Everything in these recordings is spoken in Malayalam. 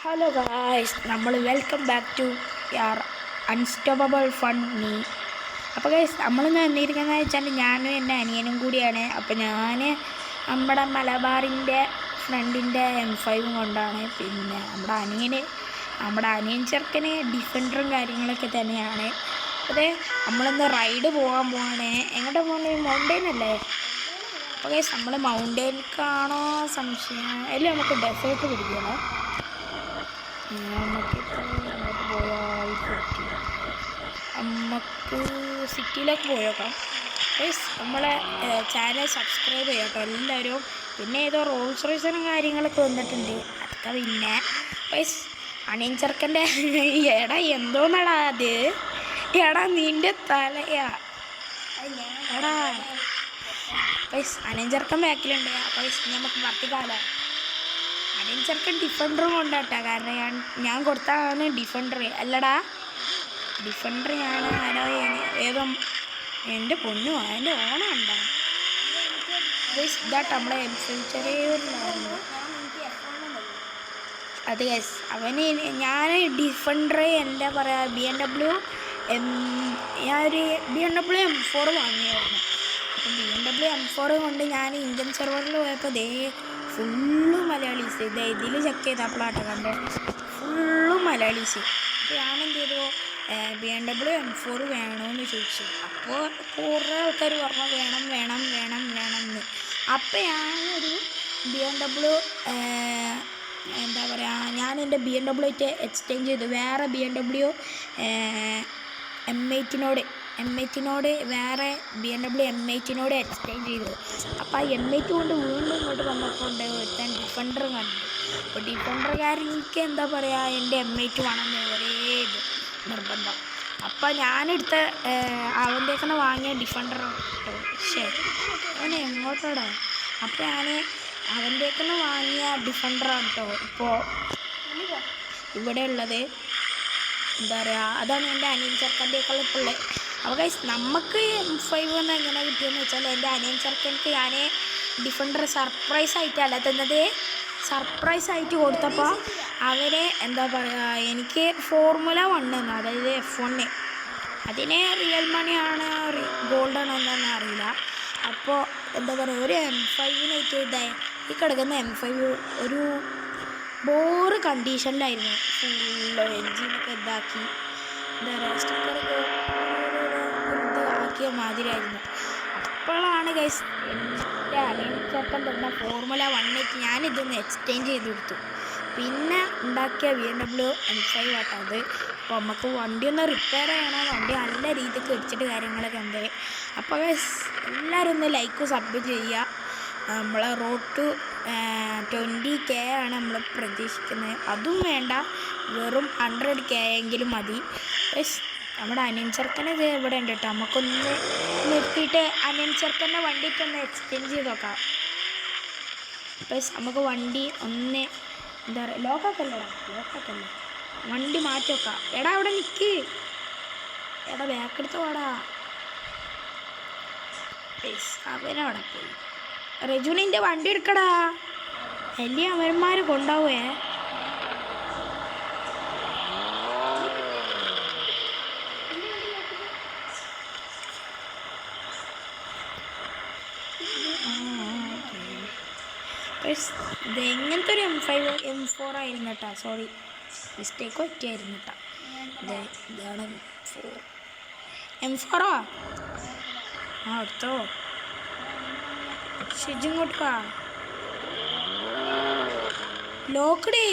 ഹലോ ഗായ്സ്, നമ്മൾ welcome back to your unstoppable fun me. അപ്പോൾ ഗൈസ് നമ്മളിന്ന് വന്നിരിക്കുന്നത് വെച്ചാൽ ഞാനും എൻ്റെ അനിയനും കൂടിയാണ്. അപ്പോൾ ഞാൻ നമ്മുടെ മലബാറിൻ്റെ ഫ്രണ്ടിൻ്റെ M5 കൊണ്ടാണ്. പിന്നെ നമ്മുടെ അനിയൻ ചെറുക്കന് ഡിഫൻഡറും കാര്യങ്ങളൊക്കെ തന്നെയാണ്. അതെ, നമ്മളിന്ന് റൈഡ് പോകാൻ പോവാണ്. എങ്ങോട്ടാണ് പോകുന്നത്? മൗണ്ടെയിൻ അല്ലേ? അപ്പോൾ ഗൈസ് നമ്മൾ മൗണ്ടെയിൻക്കാണോ സംശയം? അല്ലേ നമുക്ക് ഡെസേർട്ട് പിടിക്കണം. നമുക്കിപ്പോൾ അങ്ങോട്ട് പോയാൽ നമുക്ക് സിറ്റിയിലേക്ക് പോയേക്കാം. ഗൈസ് നമ്മളെ ചാനൽ സബ്സ്ക്രൈബ് ചെയ്യാം കേട്ടോ എല്ലാവരും. പിന്നെ ഏതോ റോൾസ് റോയ്സിനും കാര്യങ്ങളൊക്കെ വന്നിട്ടുണ്ട്. അതൊക്കെ പിന്നെ ഗൈസ് അണിയൻ ചെറുക്കൻ്റെ എടാ എന്തോന്നടാ അത്? എടാ നിൻ്റെ തലയാ എടാ. ഗൈസ് അണിയൻ ചെറുക്കൻ ബാക്കിലുണ്ട്. ഗൈസ് നമുക്ക് വർത്തിക്കാലം. അനിയൻ ചെറുക്കൻ ഡിഫൻഡറും കൊണ്ടാട്ടാ. കാരണം ഞാൻ കൊടുത്താണ് ഡിഫൻഡർ അല്ലടാ. ഡിഫൻഡർ ഞാൻ ആരോ ഏതോ എൻ്റെ പൊന്നു അതിൻ്റെ ഓണം ഉണ്ടോ? ഇതാട്ടോ നമ്മളെ ചെറിയൊരു അത് ഗൈസ് അവന് ഞാൻ ഡിഫൻഡർ എന്താ പറയുക BMW ഞാനൊരു BMW M4 വാങ്ങിയായിരുന്നു. അപ്പം BMW M4 കൊണ്ട് ഞാൻ ഇന്ത്യൻ സെർവറിൽ പോയപ്പോൾ ഫുള്ള് മലയാളീസ്. ഇതിൽ ചെക്ക് ചെയ്തപ്പോഴാട്ടോ കണ്ടേ ഫുള്ള് മലയാളീസ്. അപ്പോൾ ഞാനെന്ത് ചെയ്തു, BMW M4 വേണമെന്ന് ചോദിച്ചു. അപ്പോൾ കുറേ ആൾക്കാർ പറഞ്ഞു വേണം വേണം വേണം വേണമെന്ന്. അപ്പോൾ ഞാനൊരു BMW എന്താ പറയുക, ഞാൻ എൻ്റെ BMW എക്സ്ചേഞ്ച് ചെയ്തു. വേറെ BMW M8 വേറെ BMW M8 എക്സ്ചേഞ്ച് ചെയ്തു. അപ്പോൾ ആ M8 കൊണ്ട് വീണ്ടും ഇങ്ങോട്ട് വന്നപ്പോൾ ഒരുത്തൻ ഡിഫൻഡർ കണ്ടു. അപ്പോൾ ഡിഫൻഡർകാരൻ എനിക്ക് എന്താ പറയുക, എൻ്റെ M8 വേണമെന്ന് ഒരേ ഇത് നിർബന്ധം. അപ്പോൾ ഞാനെടുത്ത അവൻ്റെയൊക്കെ വാങ്ങിയ ഡിഫൻഡർ കേട്ടോ. അവനെ എങ്ങോട്ടോടാ? അപ്പോൾ ഞാൻ അവൻ്റെയൊക്കെ വാങ്ങിയ ഡിഫൻഡറാണ് കേട്ടോ ഇപ്പോൾ ഇവിടെ ഉള്ളത്. എന്താ പറയുക, അതാണ് എൻ്റെ അനിയൻ ചെറുക്കൻ്റെയൊക്കെ ഇപ്പോൾ ഉള്ളത്. അപ്പോൾ ഗൈസ് നമുക്ക് M5 എങ്ങനെ കിട്ടിയെന്ന് വെച്ചാൽ എൻ്റെ അനിയൻ ചെറുക്കൻക്ക് ഞാൻ ഡിഫൻഡർ സർപ്രൈസ് ആയിട്ടല്ല തന്നത്. സർപ്രൈസ് ആയിട്ട് കൊടുത്തപ്പോൾ അവരെ എന്താ പറയുക, എനിക്ക് Formula 1 അതായത് F1 അതിനെ റിയൽ മണിയാണ് ഗോൾഡാണോ എന്താണെന്ന് അറിയില്ല. അപ്പോൾ എന്താ പറയുക, ഒരു M5 ഈ കിടക്കുന്ന M5 ഒരു ബോറ് കണ്ടീഷനിലായിരുന്നു. ഫുള്ള് എൻജിനൊക്കെ ഇതാക്കി എന്താ പറയുക സ്റ്റിക്കറൊക്കെ ആക്കിയ മാതിരിയായിരുന്നു. അപ്പോഴാണ് ഗൈസ് എൻ്റെ അനിയൻ ചെറുക്കൻ തന്ന Formula 1 ഞാനിതൊന്ന് എക്സ്ചേഞ്ച് ചെയ്ത് കൊടുത്തു. പിന്നെ ഉണ്ടാക്കിയ BMW M5 ആട്ടോ അത്. അപ്പോൾ നമുക്ക് വണ്ടി ഒന്ന് റിപ്പയർ ചെയ്യണം, വണ്ടി നല്ല രീതിക്ക് വെച്ചിട്ട് കാര്യങ്ങളൊക്കെ ഉണ്ട്. അപ്പോൾ ഗൈസ് എല്ലാവരും ഒന്ന് ലൈക്കും സബ് ചെയ്യുക. നമ്മളെ റോഡ് ടു 20K ആണ് നമ്മൾ പ്രതീക്ഷിക്കുന്നത്. അതും വേണ്ട, വെറും 100K എങ്കിലും മതി. നമ്മുടെ അനിയൻ ചെറുക്കനെ ഇവിടെ ഉണ്ട് കേട്ടോ. നമുക്കൊന്ന് നിർത്തിയിട്ട് അനിയൻ ചെറുക്കൻ്റെ വണ്ടിക്കൊന്ന് എക്സ്ചേഞ്ച് ചെയ്ത് നോക്കാം. നമുക്ക് വണ്ടി ഒന്ന് എന്താ പറയുക ലോക്കാക്കല്ലേ വണ്ടി മാറ്റി വെക്കാം. എടാ അവിടെ നിൽക്ക്, എടാ ബാക്കെടുത്ത് പോടാ. അവനവിടെ പോയി. റെജുനിൻ്റെ വണ്ടി എടുക്കടാ, വലിയ അവന്മാർ കൊണ്ടാവേ. ഇത് എങ്ങനത്തെ ഒരു M4 ആയിരുന്നു കേട്ടോ. സോറി, മിസ്റ്റേക്ക് പറ്റിയായിരുന്നു കേട്ടോ. ഇതാണ് M4 എടുത്തോ. ഇങ്ങോട്ട് വാ. ലോക്കടേ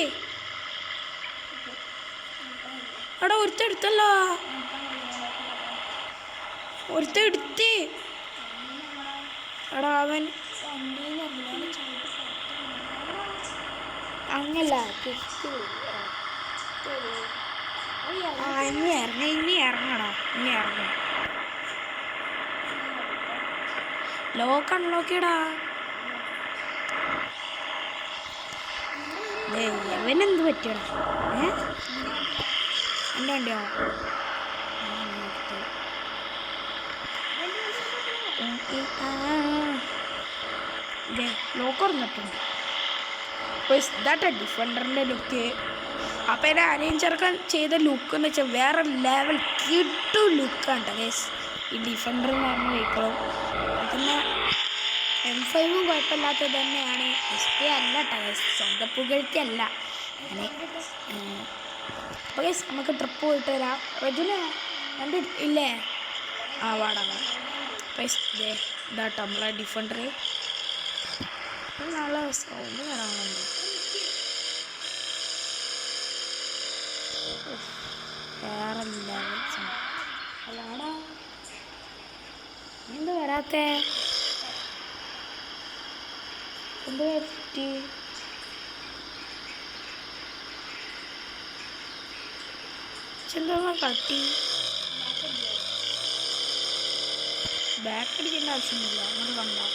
എടാ ഒരുത്തെടുത്തല്ലോ, ഒരുത്തെടുത്ത് എടാ അവൻ അങ്ങല്ല ഇനി ഇറങ്ങടാ. ലോക്ക് അൺലോക്കിയടാ. അവനെന്ത് പറ്റിയടാ? എൻ്റെ വണ്ടിയോ? ലോക്ക് തുറന്നിട്ടുണ്ട്. അപ്പോൾ ഇതാട്ടെ ഡിഫൻഡറിൻ്റെ ലുക്ക്. അപ്പം എൻ്റെ അനിയൻ ചെറുക്കൻ ചെയ്ത ലുക്ക് എന്ന് വെച്ചാൽ വേറെ ലെവൽ കിട്ടു ലുക്കാണ് കേട്ടോ ഗൈസ്. ഈ ഡിഫൻഡർ എന്ന് പറഞ്ഞ വെഹിക്കിളും പിന്നെ M5 കുഴപ്പമില്ലാത്തത് തന്നെയാണ്. SP അല്ല കേട്ടോ ഗൈസ്, സ്വന്തം പുകഴ്ത്തിയല്ല അങ്ങനെ. അപ്പോൾ ഗൈസ് നമുക്ക് ട്രിപ്പ് പോയിട്ട് വരാം. റജുന കണ്ടി ഇല്ലേ? ആ വാടാ ഗൈസ്. ഇതാട്ടോ നമ്മളെ ഡിഫൻഡർ. നല്ല സൗണ്ട് വരാനുണ്ട്. വേറെ അല്ലാടാ എന്ത് വരാത്തേ? എന്ത് പറ്റി? ചെന്താ കട്ടി ബാക്ക് അടിക്കേണ്ട ആവശ്യമൊന്നുമില്ല. നമ്മൾ കണ്ടോ,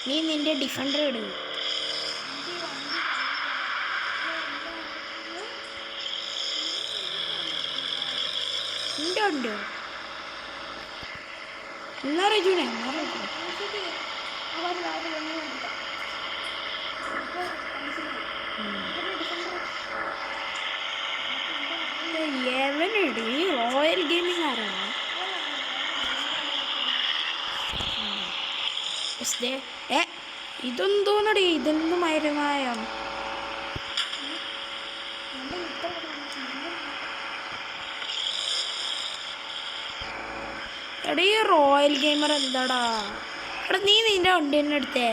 നീ നിന്റെ ഡിഫൻഡർ ഇടുക. ഉണ്ടോ എന്നാ റജുനെ എവനിട് ഈ റോയൽ ഗെയിമിംഗ് ആരാണ്? ഇതെന്തോന്നടി, ഇതൊന്നും മരുമായോ? എടാ ഈ റോയൽ ഗെയിമർ എന്താടാ? എടാ നീ നിന്റെ വണ്ടി തന്നെ എടുത്തേ.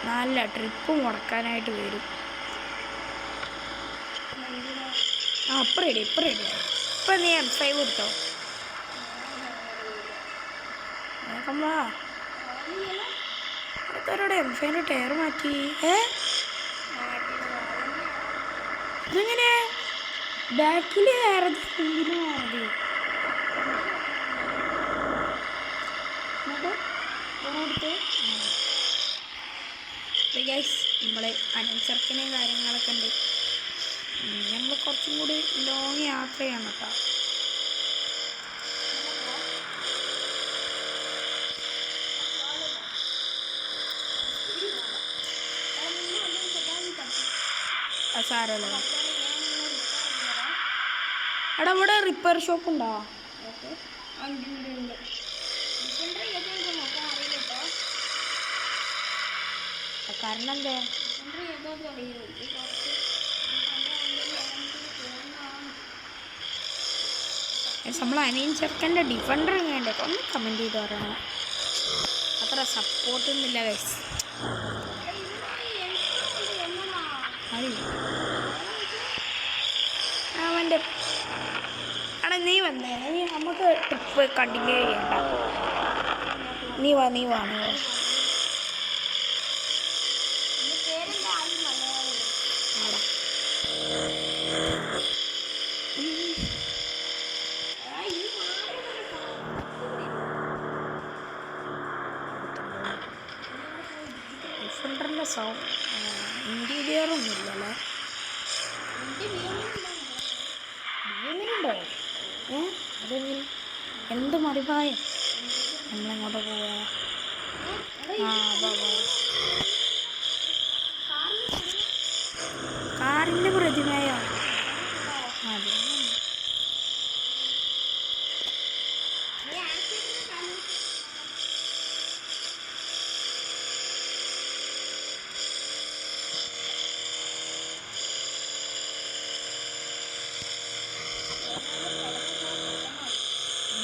നല്ല ട്രിപ്പ് മുടക്കാനായിട്ട് വരും. ആ ഇപ്പം റെഡി, ഇപ്പം നീ M5 കൊടുത്തോ. വാ അടുത്തവരോടെ M5 ടയർ മാറ്റി. ഇതെങ്ങനെ ബാക്കിൽ വേറെ മുമ്പിൽ മാറി? നമ്മളെ അനൻസർക്കിനെയും കാര്യങ്ങളൊക്കെ ഉണ്ട്. നമ്മൾ കുറച്ചും കൂടി ലോങ് യാത്ര ചെയ്യണം കേട്ടോ. സാരമല്ലോ. എടാ ഇവിടെ റിപ്പയർ ഷോപ്പ് ഉണ്ടോ? കാരണം എന്താ നമ്മൾ അനിയൻ ചെറുക്കൻ്റെ ഡിഫൻഡർ വേണ്ടേ? ഒന്ന് കമൻറ്റ് ചെയ്ത് പറയണം. അത്ര സപ്പോർട്ടൊന്നുമില്ല ഗൈസ്. അവൻ്റെ എടാ നീ വന്നേ, നമുക്ക് ട്രിപ്പ് കണ്ടിന്യൂ ചെയ്യണ്ട. നീ വാ ഡിഫൻഡറിൻ്റെ ഇൻറ്റീരിയറൊന്നുമില്ലല്ലേ? ഭീമിനുണ്ടോ? അതെങ്ങനെ? എന്ത് മറിവായം? നമ്മളെങ്ങോട്ട് പോവാ? കാറിൻ്റെ പ്രതിമയോ? അതെ.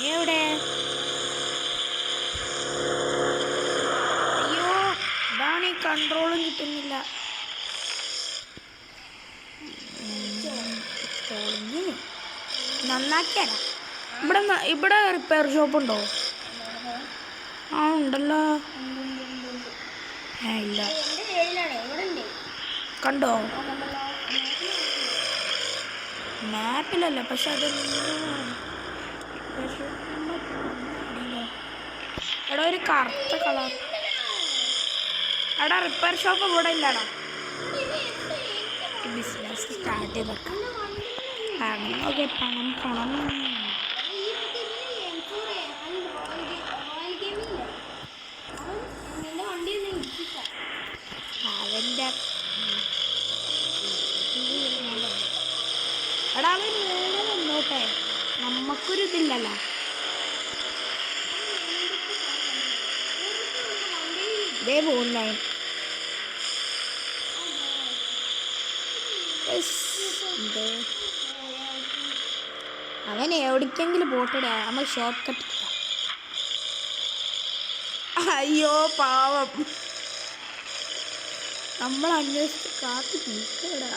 എവിടെ? അയ്യോ ഇതാണ് ഈ കൺട്രോളും കിട്ടുന്നില്ല. നന്നാക്കിയാല ഇവിടെ റിപ്പയർ ഷോപ്പ് ഉണ്ടോ? ആ ഉണ്ടല്ലോ. ഇല്ല കണ്ടോ? മാപ്പിലല്ല, പക്ഷെ അത് എടാ ഒരു കറുത്ത കളർ. എടാ റിപ്പയർ ഷോപ്പ് ഇവിടെ ഇല്ലടാ. ബിസിനസ് സ്റ്റാർട്ട് ചെയ്തേക്കാം. ഓക്കെ പണം അവൻ്റെ എടാ അവൻ വേണം വന്നോട്ടെ, നമ്മക്കൊരു ഇതില്ലല്ലോ. ഇതേ പോകുന്ന അവൻ എവിടേക്കെങ്കിലും പോട്ടിടാ, നമ്മൾ ഷോർട്ട് കട്ട്. അയ്യോ പാവം, നമ്മൾ അന്വേഷിച്ച് കാത്തു നിൽക്കടാ.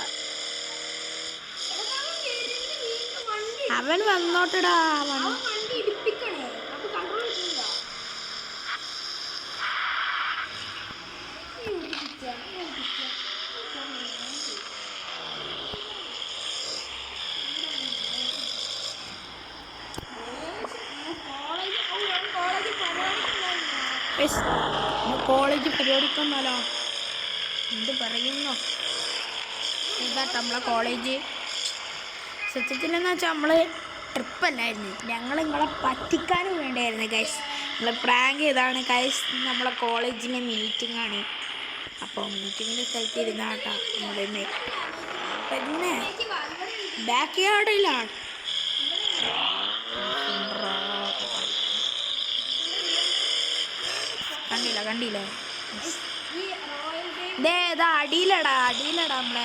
അവൻ വന്നോട്ടടാ. കോളേജ് പരിപാടിക്കൊന്നാലോ, എന്ത് പറയുന്നു. ഇതാട്ടോ നമ്മളെ കോളേജ്. സത്യത്തിലെന്ന് വെച്ചാൽ നമ്മൾ ട്രിപ്പല്ലായിരുന്നു, ഞങ്ങൾ നിങ്ങളെ പറ്റിക്കാനും വേണ്ടിയായിരുന്നു ഗൈസ്. നമ്മൾ പ്രാങ്ക് ചെയ്താണ് ഗൈസ്. നമ്മളെ കോളേജിലെ മീറ്റിംഗ് ആണ്. അപ്പോൾ മീറ്റിങ്ങിൻ്റെ സ്ഥലത്ത് ഇരുന്നാട്ടോ നമ്മളിന്ന്. പിന്നെ ബാക്ക് യാർഡിലാണ്. കണ്ടില്ലേ ഇതാ അടിയിലടാ നമ്മളെ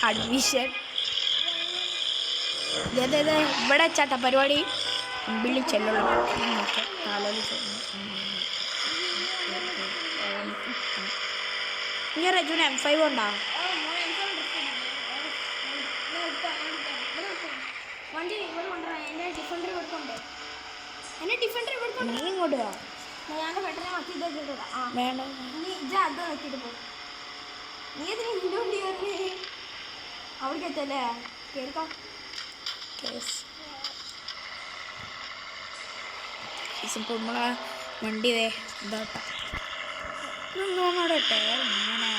അഡ്മിഷൻ. ഇവിടെ ചാട്ട പരിപാടി മുമ്പിൽ ചെല്ലുള്ള ഇനി റജുന് M5 ഉണ്ടോ? നീ ഇങ്ങോട്ട് വാ. വേണം അവിടെ എത്തല്ലേ കേൾക്കാം. ഇപ്പോൾ നമ്മളെ വണ്ടി ഇതാട്ടാ നോണോടട്ടെ. ഇങ്ങനെ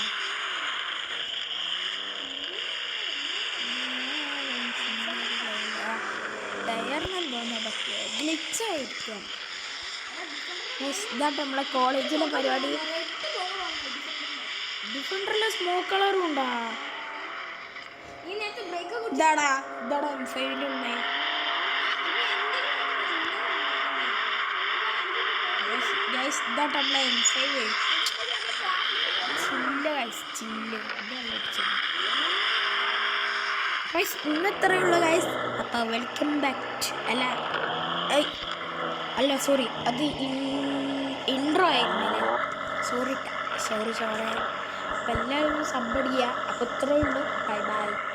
ടയറിനെന്ന് തോന്നുന്നു പറ്റിയ ഗ്ലിച്ചായിരിക്കും. ഇതാട്ടെ നമ്മളെ കോളേജിലെ പരിപാടി. ഡിഫറെൻ്റ് സ്മോക്ക് കളറും ഉണ്ടാ. ഇതാടാ M5 ഉണ്ടേ. ഇതാട്ടെ നമ്മളെ M5 ചില്ല് ഗൈസ്. ഇന്ന് ഇത്രയുള്ള ഗൈസ്. അപ്പോൾ വെൽക്കം ബാക്ക്. അല്ല സോറി, അത് ഇൻട്രോ ആയിരുന്നില്ല. സോറി. അപ്പോൾ എല്ലാവരും സബ്ബടിക്കുക. അപ്പോൾ ഇത്രയേ ഉള്ളൂ. Bye bye.